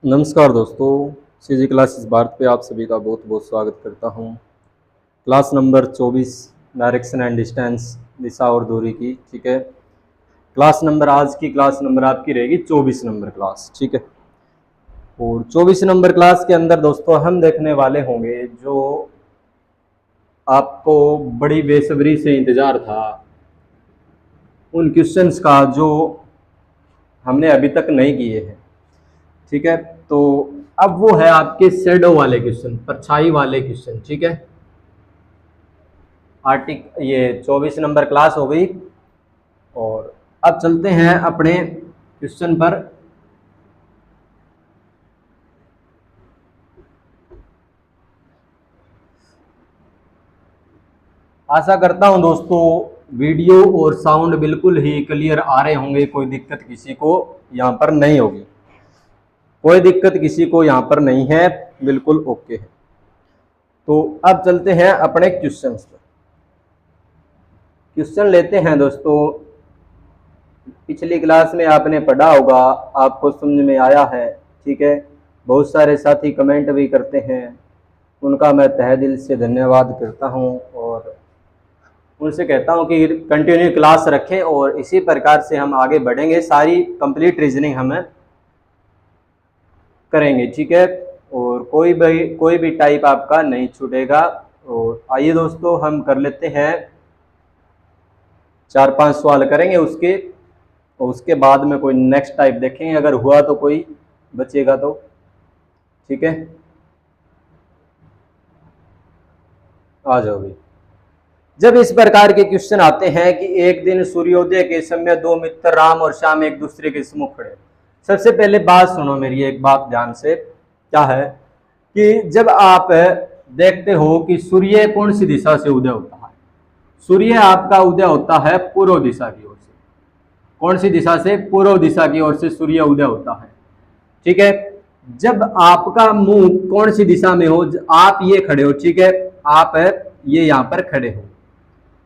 नमस्कार दोस्तों, CG classes Bharat पे आप सभी का बहुत बहुत स्वागत करता हूँ। Class number 24 direction and distance, दिशा और दूरी की। ठीक है, क्लास नंबर आज की क्लास नंबर आपकी रहेगी 24 नंबर क्लास। ठीक है, और 24 नंबर क्लास के अंदर दोस्तों हम देखने वाले होंगे जो आपको बड़ी बेसब्री से इंतज़ार था उन क्वेश्चंस का जो हमने अभी तक नहीं किए हैं। ठीक है, तो अब वो है आपके शैडो वाले क्वेश्चन, परछाई वाले क्वेश्चन। ठीक है, ये 24 नंबर क्लास हो गई और अब चलते हैं अपने क्वेश्चन पर। आशा करता हूं दोस्तों वीडियो और साउंड बिल्कुल ही क्लियर आ रहे होंगे, कोई दिक्कत किसी को यहाँ पर नहीं होगी, कोई दिक्कत किसी को यहाँ पर नहीं है, बिल्कुल ओके है। तो अब चलते हैं अपने क्वेश्चन पर। क्वेश्चन लेते हैं दोस्तों। पिछली क्लास में आपने पढ़ा होगा, आपको समझ में आया है। ठीक है, बहुत सारे साथी कमेंट भी करते हैं, उनका मैं तहे दिल से धन्यवाद करता हूं और उनसे कहता हूं कि कंटिन्यू क्लास रखें और इसी प्रकार से हम आगे बढ़ेंगे, सारी कंप्लीट रीजनिंग हम करेंगे। ठीक है, और कोई भी टाइप आपका नहीं छूटेगा। और आइए दोस्तों हम कर लेते हैं, 4-5 सवाल करेंगे उसके बाद में कोई नेक्स्ट टाइप देखेंगे, अगर हुआ तो कोई बचेगा तो। ठीक है, आ जाओ भाई। जब इस प्रकार के क्वेश्चन आते हैं कि एक दिन सूर्योदय के समय दो मित्र राम और श्याम एक दूसरे के सम्मुख खड़े। सबसे पहले बात सुनो मेरी, एक बात ध्यान से। क्या है कि जब आप देखते हो कि सूर्य कौन सी दिशा से उदय होता है, सूर्य आपका उदय होता है पूर्व दिशा की ओर से। कौन सी दिशा से? पूर्व दिशा की ओर से सूर्य उदय होता है। ठीक है, जब आपका मुंह कौन सी दिशा में हो, आप ये खड़े हो। ठीक है, आप ये यहाँ पर खड़े हो,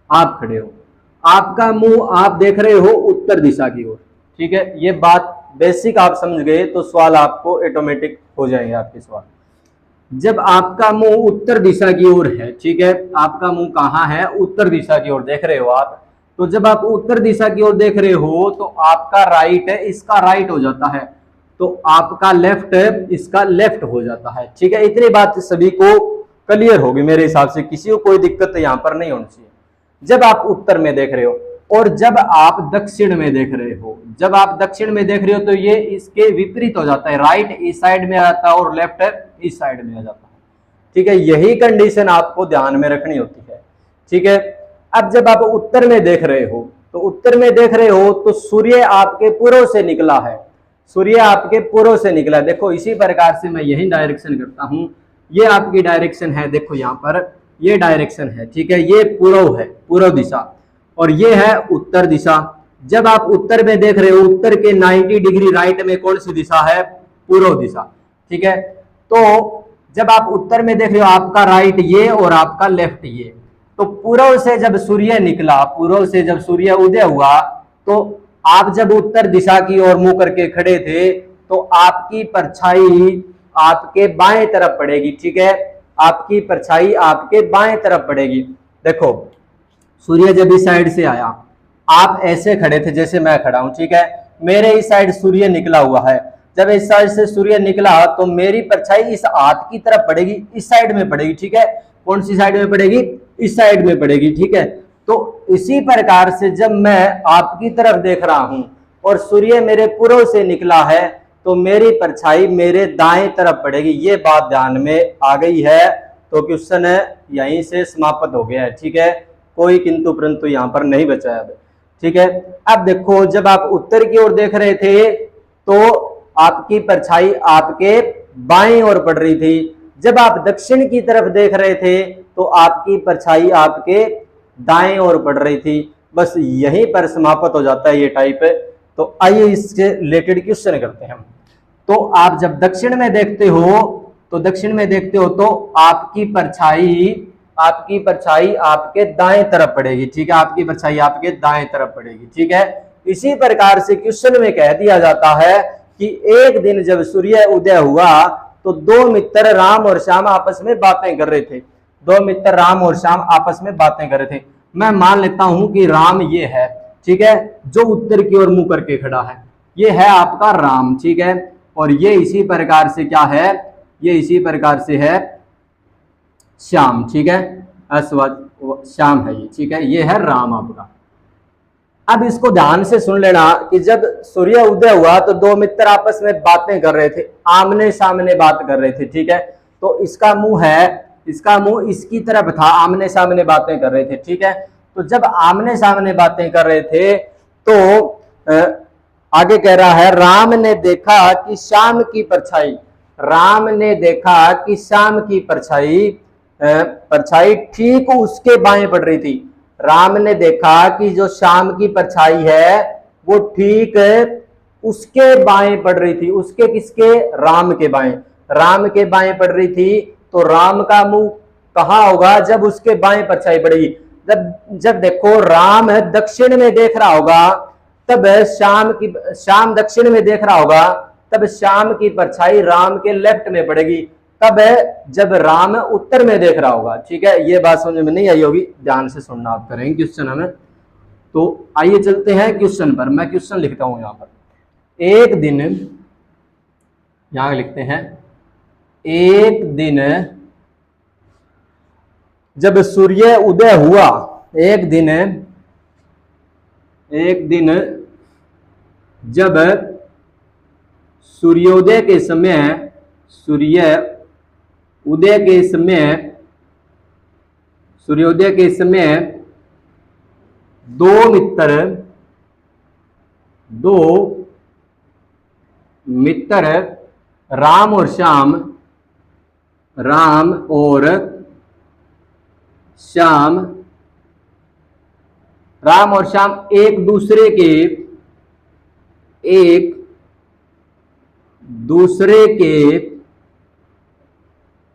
आप खड़े हो, आपका मुंह आप देख रहे हो उत्तर दिशा की ओर। ठीक है, ये बात बेसिक आप समझ गए तो सवाल आपको ऑटोमेटिक हो जाएंगे आपके सवाल। जब आपका मुंह उत्तर दिशा की ओर है, ठीक है, आपका मुंह कहाँ है? उत्तर दिशा की ओर देख रहे हो आप। तो जब आप उत्तर दिशा की ओर देख रहे हो तो आपका राइट है, इसका राइट हो जाता है, तो आपका लेफ्ट है, इसका लेफ्ट हो जाता है। ठीक है, इतनी बात सभी को क्लियर होगी मेरे हिसाब से, किसी को कोई दिक्कत यहाँ पर नहीं होनी चाहिए। जब आप उत्तर में देख रहे हो और जब आप दक्षिण में देख रहे हो, जब आप दक्षिण में देख रहे हो तो ये इसके विपरीत हो जाता है, राइट इस साइड में आता है और लेफ्ट इस साइड में आ जाता है। ठीक है, यही कंडीशन आपको ध्यान में रखनी होती है। ठीक है, अब जब आप उत्तर में देख रहे हो तो उत्तर में देख रहे हो तो सूर्य आपके पूर्व से निकला है, सूर्य आपके पूर्व से निकला। देखो इसी प्रकार से मैं यही डायरेक्शन करता हूं, ये आपकी डायरेक्शन है, देखो यहाँ पर ये डायरेक्शन है। ठीक है, ये पूर्व है, पूर्व दिशा, और ये है उत्तर दिशा। जब आप उत्तर में देख रहे हो, उत्तर के 90 डिग्री राइट में कौन सी दिशा है? पूर्व दिशा। ठीक है, तो जब आप उत्तर में देख रहे हो, आपका राइट ये और आपका लेफ्ट ये, तो पूर्व से जब सूर्य निकला, पूर्व से जब सूर्य उदय हुआ, तो आप जब उत्तर दिशा की ओर मुंह करके खड़े थे तो आपकी परछाई आपके बाएं तरफ पड़ेगी। ठीक है, आपकी परछाई आपके बाएं तरफ पड़ेगी। देखो सूर्य जब इस साइड से आया, आप ऐसे खड़े थे जैसे मैं खड़ा हूं। ठीक है, मेरे इस साइड सूर्य निकला हुआ है, जब इस साइड से सूर्य निकला तो मेरी परछाई इस हाथ की तरफ पड़ेगी, इस साइड में पड़ेगी। ठीक है, कौन सी साइड में पड़ेगी? इस साइड में पड़ेगी। ठीक है, तो इसी प्रकार से जब मैं आपकी तरफ देख रहा हूं और सूर्य मेरे पूर्व से निकला है तो मेरी परछाई मेरे दाएं तरफ पड़ेगी। ये बात ध्यान में आ गई है, तो क्वेश्चन यहीं से समाप्त हो गया है। ठीक है, कोई किंतु परंतु यहाँ पर नहीं बचा है। ठीक है, अब देखो जब आप उत्तर की ओर देख रहे थे तो आपकी परछाई आपके बाएं ओर पड़ रही थी, जब आप दक्षिण की तरफ देख रहे थे तो आपकी परछाई आपके दाएं ओर पड़ रही थी। बस यहीं पर समाप्त हो जाता है ये टाइप। तो आइए इससे रिलेटेड क्वेश्चन करते हैं। तो आप जब दक्षिण में देखते हो तो दक्षिण में देखते हो तो आपकी परछाई आपके दाएं तरफ पड़ेगी। ठीक है, आपकी परछाई आपके दाएं तरफ पड़ेगी। ठीक है, इसी प्रकार से क्वेश्चन में कह दिया जाता है कि एक दिन जब सूर्य उदय हुआ तो दो मित्र राम और श्याम आपस में बातें कर रहे थे। दो मित्र राम और श्याम आपस में बातें कर रहे थे। मैं मान लेता हूं कि राम ये है, ठीक है, जो उत्तर की ओर मुंह करके खड़ा है, ये है आपका राम, ठीक है। और ये इसी प्रकार से क्या है, ये इसी प्रकार से है श्याम, ठीक है, श्याम है ये, ठीक है, ये है राम आपका। अब इसको ध्यान से सुन लेना कि जब सूर्य उदय हुआ तो दो मित्र आपस में बातें कर रहे थे, आमने सामने बात कर रहे थे, ठीक है। तो इसका मुंह है, इसका मुंह इसकी तरफ था, आमने सामने बातें कर रहे थे, ठीक है। तो जब आमने सामने बातें कर रहे थे तो आगे कह रहा है, राम ने देखा कि श्याम की परछाई, राम ने देखा कि श्याम की परछाई ठीक उसके बाएं पड़ रही थी। राम ने देखा कि जो श्याम की परछाई है वो ठीक उसके बाएं पड़ रही थी। उसके किसके, राम के बाएं, राम के बाएं पड़ रही थी। तो राम का मुंह कहां होगा, जब उसके बाएं परछाई पड़ेगी। जब देखो राम दक्षिण में देख रहा होगा तब श्याम दक्षिण में देख रहा होगा तब श्याम की परछाई राम के लेफ्ट में पड़ेगी। तब जब राम उत्तर में देख रहा होगा, ठीक है। ये बात समझ में नहीं आई होगी, ध्यान से सुनना आप करेंगे क्वेश्चन हमें। तो आइए चलते हैं क्वेश्चन पर। मैं क्वेश्चन लिखता हूं यहां पर। एक दिन, यहां लिखते हैं, एक दिन जब सूर्य उदय हुआ, एक दिन जब सूर्योदय के समय, सूर्योदय के समय दो मित्र राम और श्याम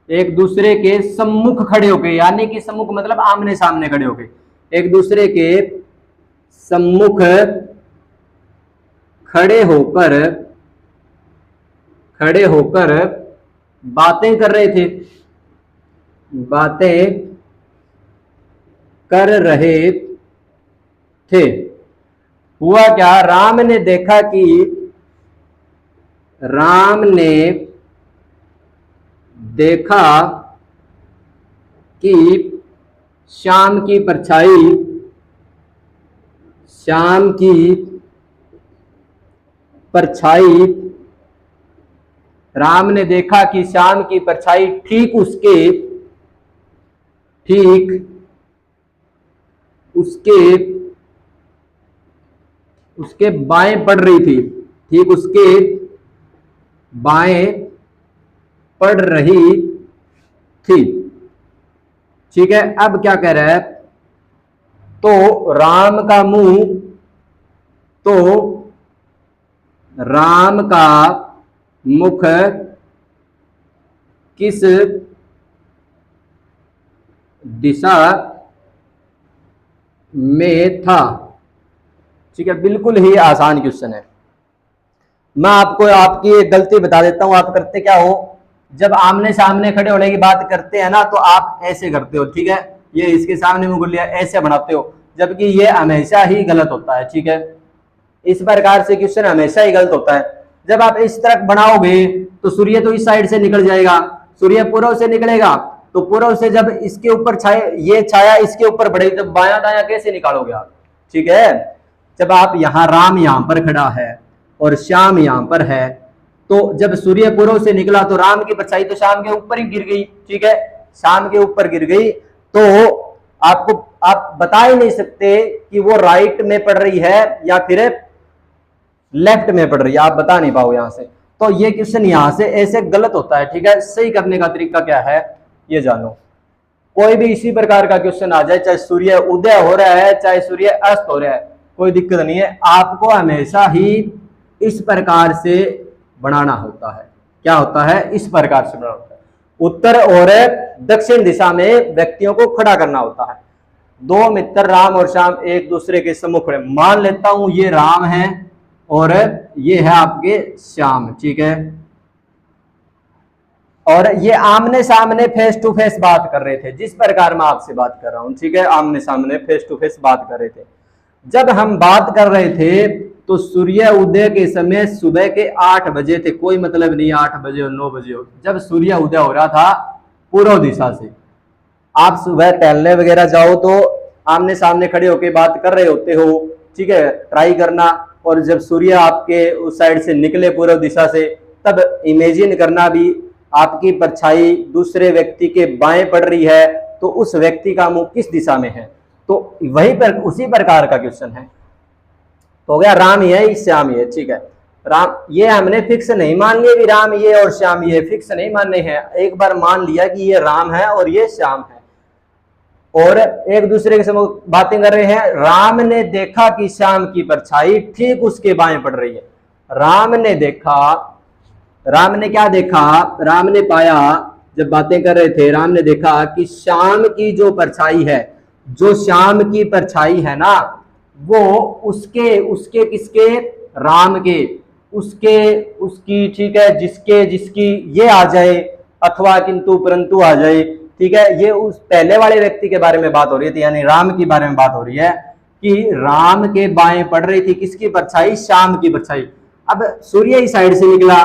एक दूसरे के सम्मुख खड़े होके, यानी कि सम्मुख मतलब आमने सामने खड़े होके, एक दूसरे के सम्मुख खड़े होकर बातें कर रहे थे। हुआ क्या, राम ने देखा कि श्याम की परछाई राम ने देखा कि श्याम की परछाई ठीक उसके बाएं पड़ रही थी, ठीक उसके बाएं पड़ रही थी, ठीक है। अब क्या कह रहा है, तो राम का मुख किस दिशा में था, ठीक है। बिल्कुल ही आसान क्वेश्चन है। मैं आपको आपकी एक गलती बता देता हूं। आप करते क्या हो, जब आमने सामने खड़े होने की बात करते हैं ना, तो आप ऐसे करते हो, ठीक है। ये इसके सामने मुंह लिया, ऐसे बनाते हो, जबकि ये हमेशा ही गलत होता है, ठीक है। इस प्रकार से क्वेश्चन हमेशा ही गलत होता है। जब आप इस तरफ बनाओगे तो सूर्य तो इस साइड से निकल जाएगा, सूर्य पूर्व से निकलेगा, तो पूर्व से जब इसके ऊपर ये छाया इसके ऊपर बढ़ेगी, तो बायां दायां कैसे निकालोगे आप, ठीक है। जब आप यहाँ, राम यहाँ पर खड़ा है और श्याम यहाँ पर है, तो जब सूर्य पूर्व से निकला तो राम की परछाई तो शाम के ऊपर ही गिर गई, ठीक है, शाम के ऊपर गिर गई। तो आप बता ही नहीं सकते कि वो राइट में पड़ रही है या फिर लेफ्ट में पड़ रही है, आप बता नहीं पाओ यहां से। तो ये क्वेश्चन यहां से ऐसे गलत होता है, ठीक है। सही करने का तरीका क्या है ये जानो। कोई भी इसी प्रकार का क्वेश्चन आ जाए, चाहे सूर्य उदय हो रहा है चाहे सूर्य अस्त हो रहा है, कोई दिक्कत नहीं है। आपको हमेशा ही इस प्रकार से बनाना होता है। क्या होता है, इस प्रकार से बनाना होता है। उत्तर और दक्षिण दिशा में व्यक्तियों को खड़ा करना होता है। दो मित्र राम और श्याम एक दूसरे के सम्मुख खड़े, मान लेता हूं ये राम है और ये है आपके श्याम, ठीक है। और ये आमने सामने फेस टू फेस बात कर रहे थे, जिस प्रकार मैं आपसे बात कर रहा हूं, ठीक है, आमने सामने फेस टू फेस बात कर रहे थे। जब हम बात कर रहे थे तो सूर्य उदय के समय सुबह के 8 बजे थे, कोई मतलब नहीं 8 बजे और 9 बजे हो, जब सूर्य उदय हो रहा था पूर्व दिशा से। आप सुबह टहलने वगैरह जाओ तो आमने सामने खड़े होकर बात कर रहे होते हो, ठीक है, ट्राई करना। और जब सूर्य आपके उस साइड से निकले पूर्व दिशा से, तब इमेजिन करना भी आपकी परछाई दूसरे व्यक्ति के बाएं पड़ रही है, तो उस व्यक्ति का मुंह किस दिशा में है। तो वही पर उसी प्रकार का क्वेश्चन है। तो हो गया राम ये श्याम ये, ठीक है। राम ये हमने फिक्स नहीं मान लिया कि राम ये और श्याम ये, फिक्स नहीं मानने हैं। एक बार मान लिया कि ये राम है और ये श्याम है, और एक दूसरे के समूह बातें कर रहे हैं। राम ने देखा कि श्याम की परछाई ठीक उसके बाएं पड़ रही है। राम ने देखा, राम ने क्या देखा, राम ने पाया, जब बातें कर रहे थे, राम ने देखा कि श्याम की जो परछाई है, जो श्याम की परछाई है ना, वो उसके किसके, राम के, उसकी, ठीक है, जिसकी ये आ जाए अथवा किंतु परंतु आ जाए, ठीक है। ये उस पहले वाले व्यक्ति के बारे में बात हो रही थी, यानी राम के बारे में बात हो रही है कि राम के बाएं पड़ रही थी किसकी परछाई, श्याम की परछाई। अब सूर्य इस साइड से निकला,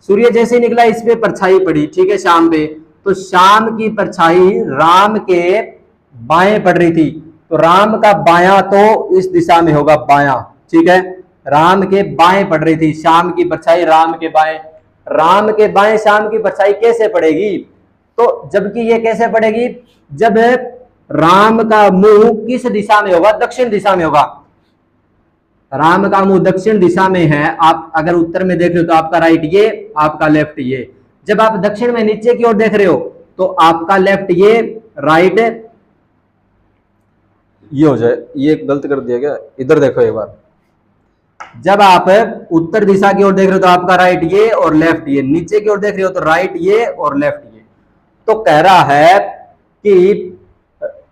सूर्य जैसे निकला इस पे परछाई पड़ी, ठीक है, श्याम पे, तो श्याम की परछाई राम के बाएं पड़ रही थी। तो राम का बायां तो इस दिशा में होगा, बायां, ठीक है, राम के बाएं पड़ रही थी श्याम की परछाई, राम के बाएं। राम के बाएं श्याम की परछाई कैसे पड़ेगी, तो जबकि ये कैसे पड़ेगी, जब राम का मुंह किस दिशा में होगा, दक्षिण दिशा में होगा। राम का मुंह दक्षिण दिशा में है। आप अगर उत्तर में देख रहे हो तो आपका राइट ये, आपका लेफ्ट ये। जब आप दक्षिण में नीचे की ओर देख रहे हो तो आपका लेफ्ट ये, राइट ये हो जाए। ये गलत कर दिया क्या, इधर देखो एक बार। जब आप उत्तर दिशा की ओर देख रहे हो तो आपका राइट ये और लेफ्ट ये, नीचे की ओर देख रहे हो तो राइट ये और लेफ्ट ये। तो कह रहा है कि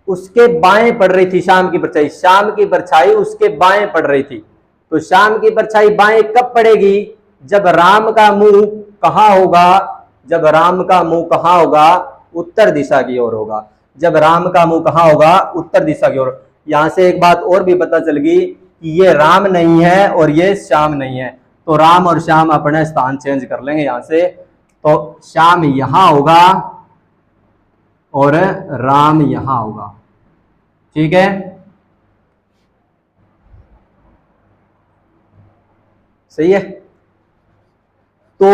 उसके बाएं पड़ रही थी श्याम की परछाई, श्याम की परछाई उसके बाएं पड़ रही थी। तो श्याम की परछाई बाएं कब पड़ेगी, जब राम का मुंह कहां होगा, जब राम का मुंह कहां होगा, उत्तर दिशा की ओर होगा। जब राम का मुंह कहां होगा, उत्तर दिशा की ओर। यहां से एक बात और भी पता चल गई कि ये राम नहीं है और ये श्याम नहीं है, तो राम और श्याम अपने स्थान चेंज कर लेंगे यहां से। तो श्याम यहां होगा और राम यहां होगा, ठीक है। सही है। तो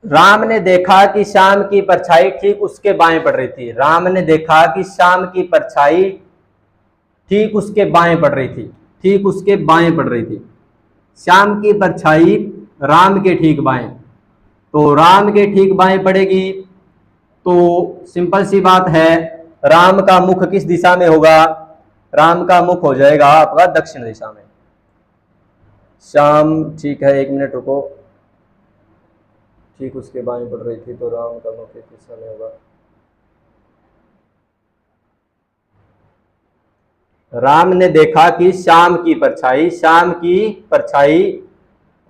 राम ने देखा कि श्याम की परछाई ठीक उसके बाएं पड़ रही थी। राम ने देखा कि श्याम की परछाई ठीक उसके बाएं पड़ रही थी, ठीक उसके बाएं पड़ रही थी। श्याम की परछाई राम के ठीक बाएं, तो राम के ठीक बाएं पड़ेगी। तो सिंपल सी बात है, राम का मुख किस दिशा में होगा, राम का मुख हो जाएगा आपका दक्षिण दिशा में। श्याम, ठीक है, 1 मिनट रुको, ठीक उसके बाएं पड़ रही थी, तो राम का मुख किस दिशा में होगा। राम ने देखा कि श्याम की परछाई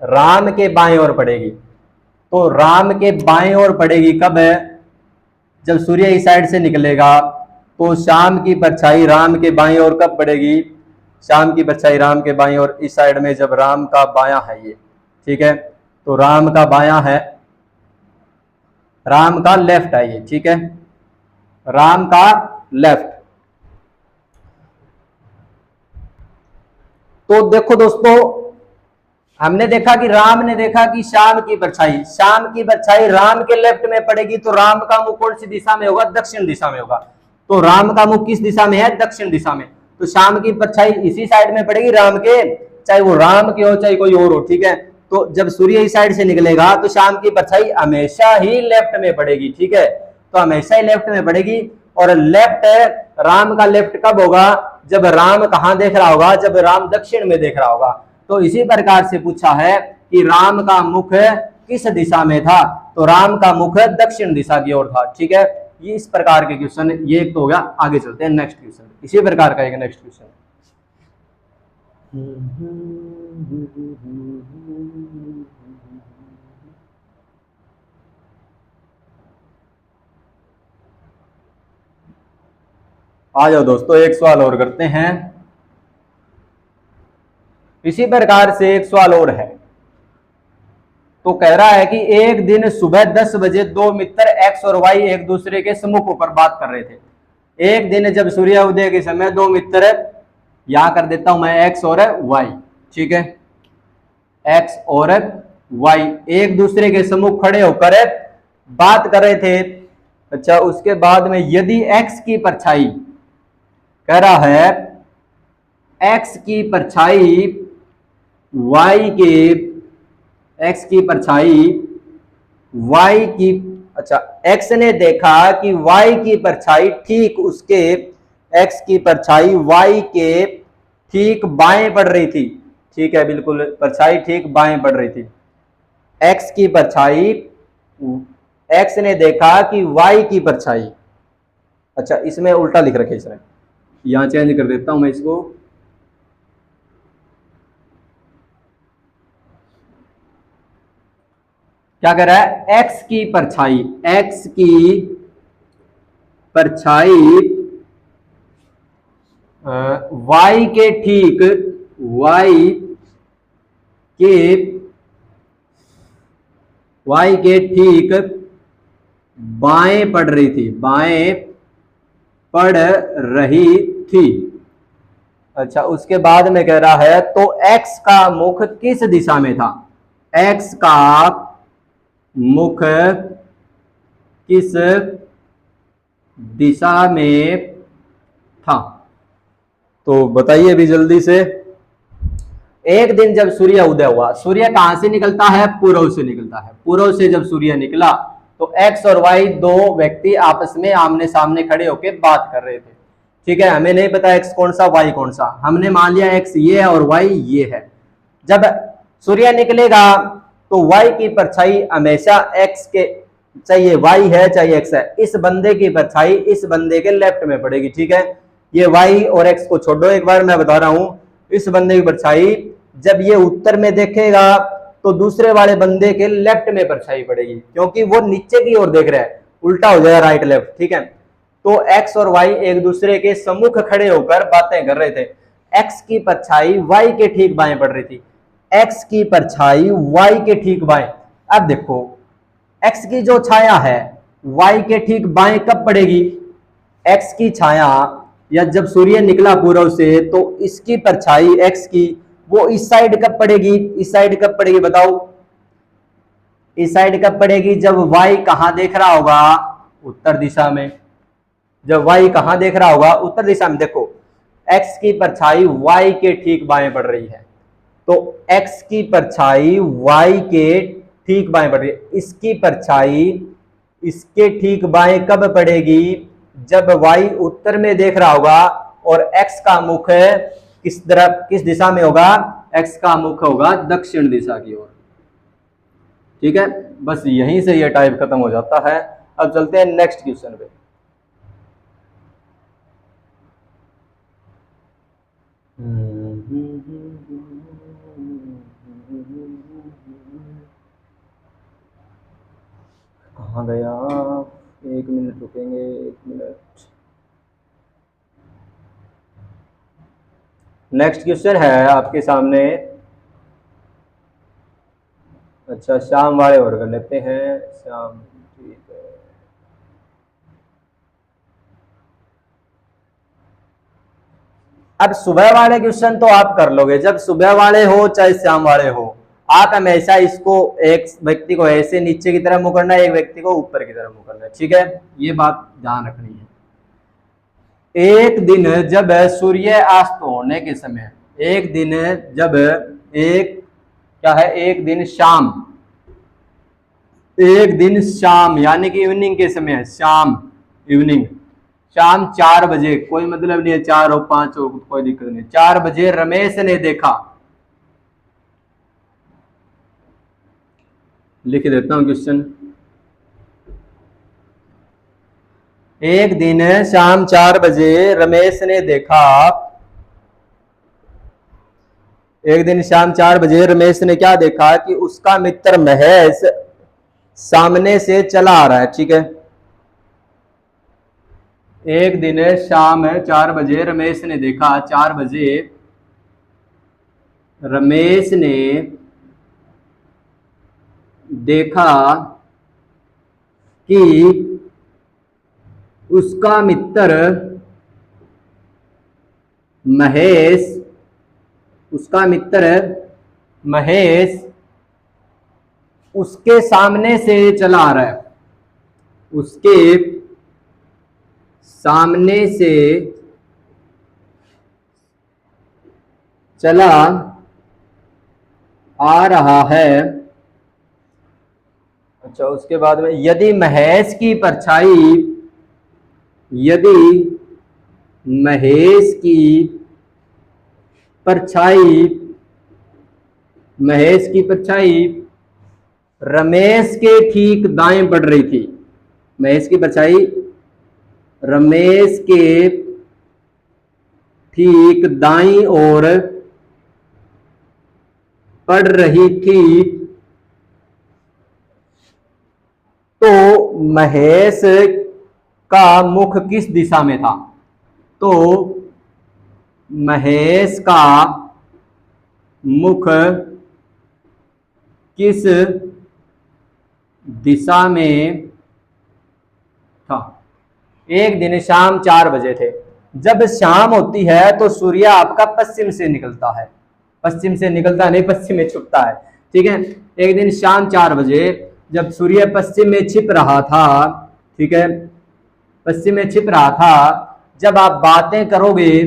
राम के बाएं ओर पड़ेगी। तो राम के बाएं ओर पड़ेगी कब है, जब सूर्य इस साइड से निकलेगा। तो श्याम की परछाई राम के बाएं ओर कब पड़ेगी, श्याम की परछाई राम के बाएं ओर इस साइड में, जब राम का बायां है ये, ठीक है। तो राम का बायां है, राम का लेफ्ट है ये, ठीक है, राम का लेफ्ट। तो देखो दोस्तों, हमने देखा कि राम ने देखा कि श्याम की परछाई राम के लेफ्ट में पड़ेगी। तो राम का मुंह कौन सी दिशा में होगा, दक्षिण दिशा में होगा। तो राम का मुंह किस दिशा में है, दक्षिण दिशा में। तो श्याम की परछाई इसी साइड में पड़ेगी राम के, चाहे वो राम की हो चाहे कोई और हो, ठीक है। तो जब सूर्य इस साइड से निकलेगा तो श्याम की परछाई हमेशा ही लेफ्ट में पड़ेगी, ठीक है। तो हमेशा ही लेफ्ट में पड़ेगी। और लेफ्ट, राम का लेफ्ट कब होगा, जब राम कहां देख रहा होगा, जब राम दक्षिण में देख रहा होगा। तो इसी प्रकार से पूछा है कि राम का मुख किस दिशा में था, तो राम का मुख दक्षिण दिशा की ओर था, ठीक है। ये इस प्रकार के क्वेश्चन, ये एक तो हो गया। आगे चलते हैं नेक्स्ट क्वेश्चन, इसी प्रकार का एक नेक्स्ट क्वेश्चन। आ जाओ दोस्तों, एक सवाल और करते हैं। इसी प्रकार से एक सवाल और है। तो कह रहा है कि एक दिन सुबह 10 बजे दो मित्र एक्स और वाई एक दूसरे के सम्मुख होकर बात कर रहे थे। एक दिन जब सूर्योदय के समय दो मित्र, यहां कर देता हूं मैं एक्स और वाई, ठीक है, एक्स और वाई एक दूसरे के सम्मुख खड़े होकर बात कर रहे थे। अच्छा, उसके बाद में यदि एक्स की परछाई, कह रहा है एक्स की परछाई वाई के, एक्स की परछाई वाई की, अच्छा, एक्स ने देखा कि वाई की परछाई ठीक उसके, एक्स की परछाई वाई के ठीक बाएं पड़ रही थी, ठीक है, बिल्कुल परछाई ठीक बाएं पड़ रही थी। एक्स की परछाई, एक्स ने देखा कि वाई की परछाई, अच्छा इसमें उल्टा लिख रखे इसने, यहां चेंज कर देता हूं मैं इसको। क्या कह रहा है, एक्स की परछाई, एक्स की परछाई वाई के ठीक, वाई के, वाई के ठीक बाएं पड़ रही थी, बाएं पड़ रही थी। अच्छा, उसके बाद में कह रहा है तो एक्स का मुख किस दिशा में था, एक्स का मुख किस दिशा में था। तो बताइए अभी जल्दी से। एक दिन जब सूर्य उदय हुआ, सूर्य कहां से निकलता है, पूर्व से निकलता है, पूर्व से जब सूर्य निकला तो एक्स और वाई दो व्यक्ति आपस में आमने सामने खड़े होकर बात कर रहे थे, ठीक है। हमें नहीं पता एक्स कौन सा वाई कौन सा, हमने मान लिया एक्स ये है और वाई ये है। जब सूर्य निकलेगा तो वाई की परछाई हमेशा एक्स के, चाहे वाई है चाहे एक्स है, इस बंदे की परछाई इस बंदे के लेफ्ट में पड़ेगी, ठीक है। ये वाई और एक्स को छोड़ो, एक बार मैं बता रहा हूं, इस बंदे की परछाई जब ये उत्तर में देखेगा तो दूसरे वाले बंदे के लेफ्ट में परछाई पड़ेगी, क्योंकि वो नीचे की ओर देख रहा है, उल्टा हो जाएगा राइट लेफ्ट, ठीक है। तो एक्स और वाई एक दूसरे के सम्मुख खड़े होकर बातें कर रहे थे। एक्स की परछाई वाई के ठीक बाएं पड़ रही थी, एक्स की परछाई वाई के ठीक बाएं। अब देखो, एक्स की जो छाया है वाई के ठीक बाएं कब पड़ेगी, एक्स की छाया या जब सूर्य निकला पूर्व से तो इसकी परछाई एक्स की वो इस साइड कब पड़ेगी, इस साइड कब पड़ेगी बताओ, इस साइड कब पड़ेगी, जब वाई कहां देख रहा होगा, उत्तर दिशा में। जब वाई कहां देख रहा होगा, उत्तर दिशा में। देखो, एक्स की परछाई वाई के ठीक बाएं पड़ रही है, तो एक्स की परछाई वाई के ठीक बाएं पड़ रही है, इसकी परछाई इसके ठीक बाएं कब पड़ेगी, जब वाई उत्तर में देख रहा होगा और एक्स का मुख किस तरफ, किस दिशा में होगा, एक्स का मुख होगा दक्षिण दिशा की ओर, ठीक है। बस यहीं से ये टाइप खत्म हो जाता है। अब चलते हैं नेक्स्ट क्वेश्चन पे। कहाँ गया, एक मिनट रुकेंगे, एक मिनट। नेक्स्ट क्वेश्चन है आपके सामने। अच्छा, शाम वाले और कर लेते हैं, शाम, ठीक है। अब सुबह वाले क्वेश्चन तो आप कर लोगे, जब सुबह वाले हो चाहे शाम वाले हो, आप हमेशा इसको एक व्यक्ति को ऐसे नीचे की तरफ मुंह करना है, एक व्यक्ति को ऊपर की तरफ मुंह करना है, ठीक है, ये बात ध्यान रखनी है। एक दिन जब सूर्यास्त होने के समय, एक दिन जब, एक क्या है, एक दिन शाम, एक दिन शाम यानी कि इवनिंग के समय है, शाम, इवनिंग, शाम 4 बजे, कोई मतलब नहीं है 4 हो 5 हो, कोई दिक्कत नहीं, 4 बजे रमेश ने देखा, लिख देता हूं क्वेश्चन। एक दिन शाम 4 बजे रमेश ने देखा एक दिन शाम 4 बजे रमेश ने क्या देखा कि उसका मित्र महेश सामने से चला आ रहा है। ठीक है, एक दिन शाम 4 बजे रमेश ने देखा, 4 बजे रमेश ने देखा कि उसका मित्र महेश उसके सामने से चला आ रहा है, उसके सामने से चला आ रहा है। अच्छा, उसके बाद में यदि महेश की परछाई रमेश के ठीक दाएं पड़ रही थी, महेश की परछाई रमेश के ठीक दाईं ओर पड़ रही थी, तो महेश का मुख किस दिशा में था? तो महेश का मुख किस दिशा में था? एक दिन शाम 4 बजे थे। जब शाम होती है तो सूर्य आपका पश्चिम से निकलता है, पश्चिम में छुपता है। ठीक है, एक दिन शाम 4 बजे जब सूर्य पश्चिम में छिप रहा था, ठीक है, पश्चिम में छिप रहा था, जब आप बातें करोगे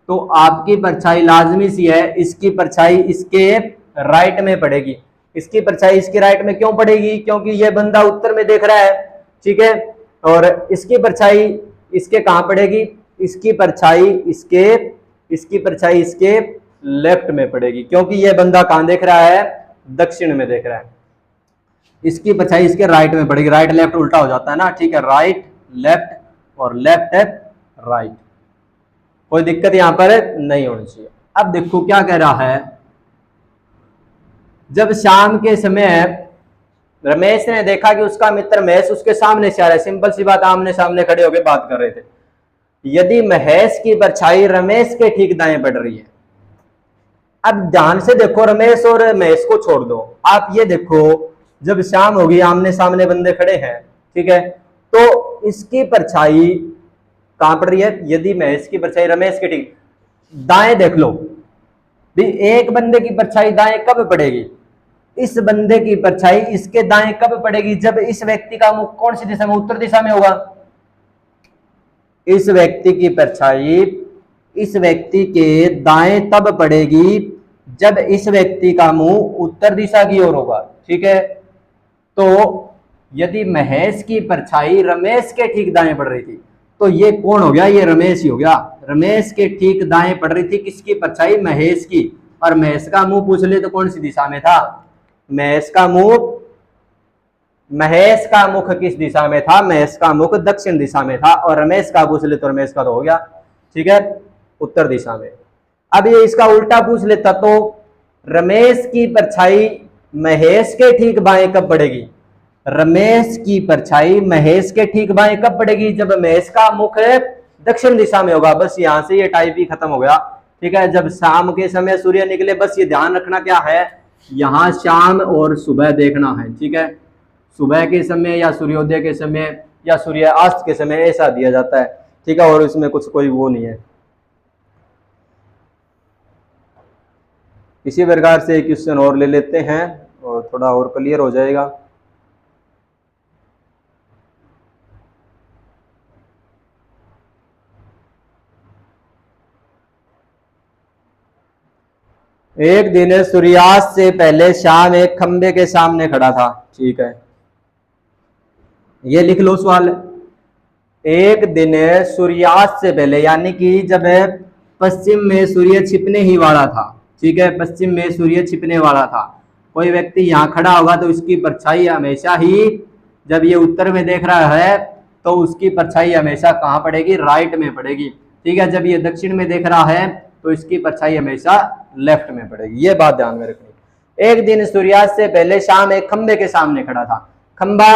तो आपकी परछाई लाजमी सी है, इसकी परछाई इसके राइट में पड़ेगी। इसकी परछाई इसके राइट में क्यों पड़ेगी? क्योंकि यह बंदा उत्तर में देख रहा है। ठीक है, और इसकी परछाई इसके कहां पड़ेगी? इसकी परछाई इसके लेफ्ट में पड़ेगी, क्योंकि यह बंदा कहां देख रहा है? दक्षिण में देख रहा है। इसकी परछाई इसके राइट में पड़ेगी, राइट लेफ्ट उल्टा हो जाता है ना। ठीक है, राइट लेफ्ट और लेफ्ट राइट, कोई दिक्कत यहां पर नहीं होनी चाहिए। अब देखो क्या कह रहा है, जब शाम के समय रमेश ने देखा कि उसका मित्र महेश उसके सामने से आ रहा है, सिंपल सी बात, आमने सामने खड़े होकर बात कर रहे थे। यदि महेश की परछाई रमेश के ठीक दाएं पड़ रही है, अब ध्यान से देखो, रमेश और महेश को छोड़ दो, आप ये देखो, जब शाम होगी, आमने सामने बंदे खड़े हैं, ठीक है, तो इसकी परछाई कहां पड़ रही है? यदि महेश की परछाई रमेश के ठीक दाएं देख लो भी, एक बंदे की परछाई दाएं कब पड़ेगी? इस बंदे की परछाई इसके दाएं कब पड़ेगी? जब इस व्यक्ति का मुख कौन सी दिशा में? उत्तर दिशा में होगा। इस व्यक्ति की परछाई इस व्यक्ति के दाएं तब पड़ेगी जब इस व्यक्ति का मुंह उत्तर दिशा की ओर होगा। ठीक है, तो यदि महेश की परछाई रमेश के ठीक दाएं पड़ रही थी, तो ये कौन हो गया? ये रमेश ही हो गया। रमेश के ठीक दाएं पड़ रही थी किसकी परछाई? महेश की। और महेश का मुंह पूछ ले तो कौन सी दिशा में था? महेश का मुख किस दिशा में था? महेश का मुख दक्षिण दिशा में था। और रमेश का पूछ ले तो रमेश का तो हो गया, ठीक है, उत्तर दिशा में। अब ये इसका उल्टा पूछ लेता तो रमेश की परछाई महेश के ठीक बाएं कब पड़ेगी? रमेश की परछाई महेश के ठीक बाएं कब पड़ेगी? जब महेश का मुख दक्षिण दिशा में होगा। बस यहां से ये टाइप ही खत्म हो गया। ठीक है, जब शाम के समय सूर्य निकले, बस ये ध्यान रखना क्या है, यहां शाम और सुबह देखना है। ठीक है, सुबह के समय या सूर्योदय के समय या सूर्यास्त के समय ऐसा दिया जाता है। ठीक है, और इसमें कुछ कोई वो नहीं है। इसी प्रकार से एक क्वेश्चन और ले लेते हैं और थोड़ा और क्लियर हो जाएगा। एक दिन सूर्यास्त से पहले शाम एक खंबे के सामने खड़ा था। ठीक है, ये लिख लो सवाल। एक दिन सूर्यास्त से पहले, यानी कि जब पश्चिम में सूर्य छिपने ही वाला था, ठीक है, पश्चिम में सूर्य छिपने वाला था, कोई व्यक्ति यहाँ खड़ा होगा तो उसकी परछाई हमेशा ही, जब ये उत्तर में देख रहा है तो उसकी परछाई हमेशा कहाँ पड़ेगी? राइट में पड़ेगी। ठीक है, जब ये दक्षिण में देख रहा है तो इसकी परछाई हमेशा लेफ्ट में पड़ेगी। ये बात ध्यान में रखनी। एक दिन सूर्यास्त से पहले शाम एक खंबे के सामने खड़ा था। खंबा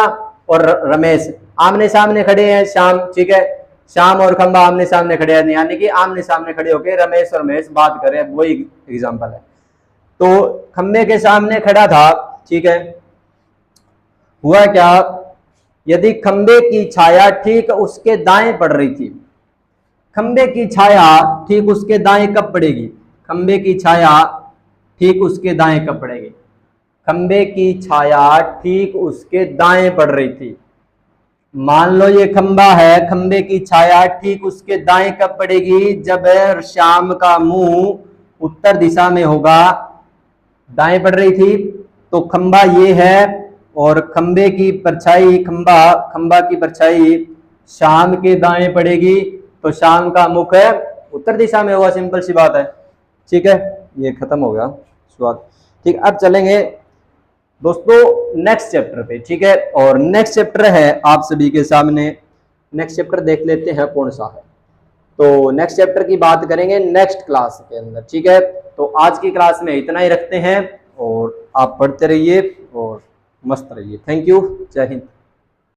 और रमेश आमने सामने खड़े हैं। शाम, ठीक है, शाम और खंबा आमने सामने खड़े हैं, यानी कि आमने सामने खड़े होकर रमेश और महेश बात कर रहे हैं, वही एग्जाम्पल है। तो खंबे के सामने खड़ा था, ठीक है, हुआ क्या, यदि खंबे की छाया ठीक उसके दाएं पड़ रही थी, खंबे की छाया ठीक उसके दाएं कब पड़ेगी, खंबे की छाया ठीक उसके दाएं कब पड़ेगी, खंबे की छाया ठीक उसके दाएं पड़ रही थी। मान लो ये खंबा है, खंबे की छाया ठीक उसके दाएं कब पड़ेगी, जब शाम का मुंह उत्तर दिशा में होगा, दाएं पड़ रही थी, तो खंबा ये है और खंबे की परछाई, खंबा की परछाई शाम के दाएं पड़ेगी, तो शाम का मुख है उत्तर दिशा में होगा, सिंपल सी बात है। ठीक है, ये खत्म हो गया सवाल। ठीक, अब चलेंगे दोस्तों नेक्स्ट चैप्टर पे, ठीक है, और नेक्स्ट चैप्टर है आप सभी के सामने। नेक्स्ट चैप्टर देख लेते हैं कौन सा है। तो नेक्स्ट चैप्टर की बात करेंगे नेक्स्ट क्लास के अंदर, ठीक है। तो आज की क्लास में इतना ही रखते हैं और आप पढ़ते रहिए और मस्त रहिए। थैंक यू, जय हिंद।